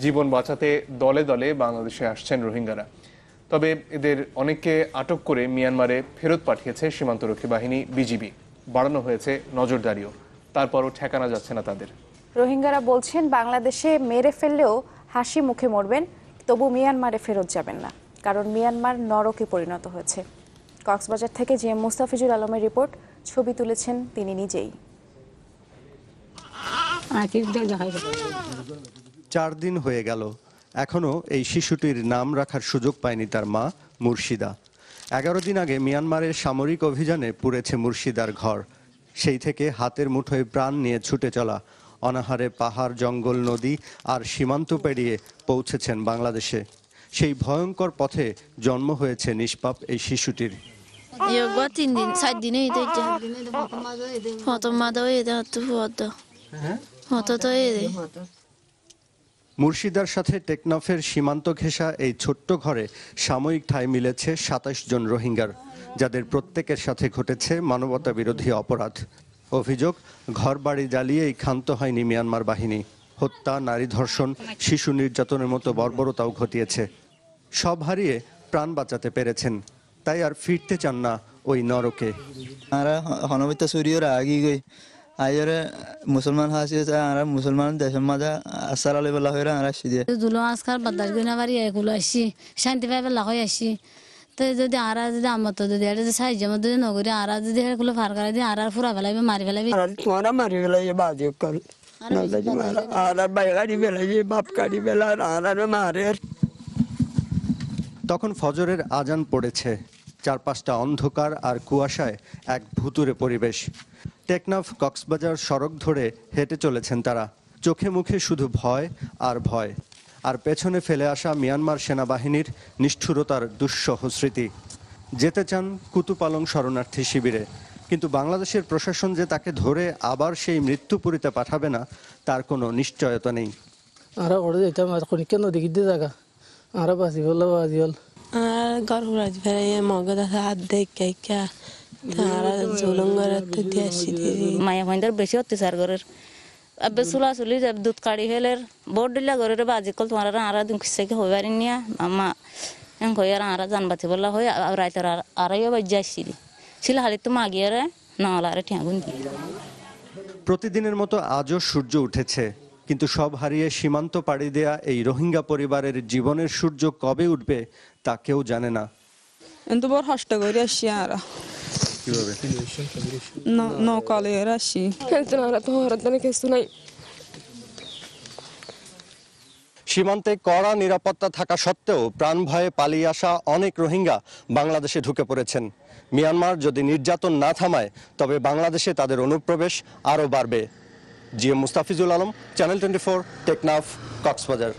জীবন বাঁচাতে দলে দলে বাংলাদেশে আসছেন রোহিঙ্গারা। তবে এদের অনেককে আটক করে মিয়ানমারে ফেরত পাঠিয়েছে সীমান্তরক্ষী বাহিনী বিজিবি। বাড়ানো হয়েছে নজরদারিও, তারপরও ঠেকানো যাচ্ছে না তাদের। রোহিঙ্গারা বলছেন বাংলাদেশে মেরে ফেললেও হাসি মুখে মরবেন, তবু মিয়ানমারে ফেরত যাবেন না, কারণ মিয়ানমার নরকে পরিণত হয়েছে। কক্সবাজার থেকে জিএম মুস্তাফিজুর আলমের রিপোর্ট, ছবি তুলেছেন তিনি নিজেই। 4 দিন হয়ে গেল, এখনো এই শিশুটির নাম রাখার সুযোগ পায়নি তার মা মুর্শিদা। 11 দিন আগে মিয়ানমারের সামরিক অভিযানে পুড়েছে মুর্শিদার ঘর। সেই থেকে হাতের মুঠোয় প্রাণ নিয়ে ছুটে চলা, অনাহারে পাহাড়, জঙ্গল, নদী আর সীমান্ত পেরিয়ে পৌঁছেছেন বাংলাদেশে। সেই ভয়ঙ্কর পথে জন্ম হয়েছে নিষ্পাপ এই শিশুটির। মুর্শিদার সাথে টেকনাফের সীমান্ত ঘেঁষা এই ছোট্ট ঘরে সাময়িক ঠাঁই মিলেছে 27 জন রোহিঙ্গার, যাদের প্রত্যেকের সাথে ঘটেছে মানবতা বিরোধী অপরাধ। অভিযোগ, ঘরবাড়ি জ্বালিয়েই ক্ষান্ত হয়নি মিয়ানমার বাহিনী। হত্যা, নারী ধর্ষণ, শিশু নির্যাতনের মতো বর্বরতাও ঘটিয়েছে। সব হারিয়ে প্রাণ বাঁচাতে পেরেছেন, তাই আর ফিরতে চান না ওই নরকে। আইরে মুসলমান হাসিছে আর মুসলমান দেশের মাঝে আসার আলী বেলা হইরা আর আসি দিয়ে দুলো আজকাল বাদার গুনা বাড়ি এগুলো আসি শান্তি পাই বেলা হয়ে আসি। তো যদি আরা যদি আমার তো যদি এটা সাহায্য মধ্যে নগরী আরা যদি এগুলো ফার করে দিয়ে আর ফুরা ফেলাইবে, মারি ফেলাইবে। তোমার মারি ফেলাইবে বাজি কল আর বাইগাড়ি ফেলাইবে, বাপ গাড়ি ফেলা আর মারে। তখন ফজরের আজান পড়েছে, চারপাশটা অন্ধকার আর কুয়াশায় এক ভুতুড়ে পরিবেশ। টেকনাফ কক্সবাজার সড়ক ধরে হেঁটে চলেছেন তারা, চোখে মুখে শুধু ভয় আর ভয়, আর পেছনে ফেলে আসা মিয়ানমার সেনাবাহিনীর নিষ্ঠুরতার দুঃসহ স্মৃতি। যেতে চান কুতুপালং শরণার্থী শিবিরে, কিন্তু বাংলাদেশের প্রশাসন যে তাকে ধরে আবার সেই মৃত্যুপুরীতে পাঠাবে না তার কোনো নিশ্চয়তা নেই। আরা ওরে যেতাম আর কোন কেন দেখি দিয়ে জায়গা আরা বাসি বললো বাজি হল আর গরুরাজ ফেরে মগদা হাত দেখে তারা জুলুম করতে দিয়েছি। মায়া ভাইদের বেশি অত্যাচার করের আবে চুলা চুলি দুধ কাড়ি ফেলের বোর্ড দিলা ঘরের বাজি কল তোমার আরা দিন কিসে হয়ে পারি নিয়া আমা এন কই আর আরা জানবাতি বললা হয়ে রাইতার আরাইও বাজি আসছিলি ছিল হালি তো মাগিয়ারে নালারে ঠ্যাগুন দি। প্রতিদিনের মতো আজও সূর্য উঠেছে, কিন্তু সব হারিয়ে সীমান্ত পাড়ি দেয়া এই রোহিঙ্গা পরিবারের জীবনের সূর্য কবে উঠবে তা কেউ জানে না। এত বড় কষ্ট করে আসছি আর কিভাবে নৌকালে আসছি সীমান্তে কড়া নিরাপত্তা থাকা সত্ত্বেও প্রাণ ভয়ে পালিয়ে আসা অনেক রোহিঙ্গা বাংলাদেশে ঢুকে পড়েছেন। মিয়ানমার যদি নির্যাতন না থামায় তবে বাংলাদেশে তাদের অনুপ্রবেশ আরও বাড়বে। GM Mustafizul Alam, channel 24, Teknaf, Cox's Bazar.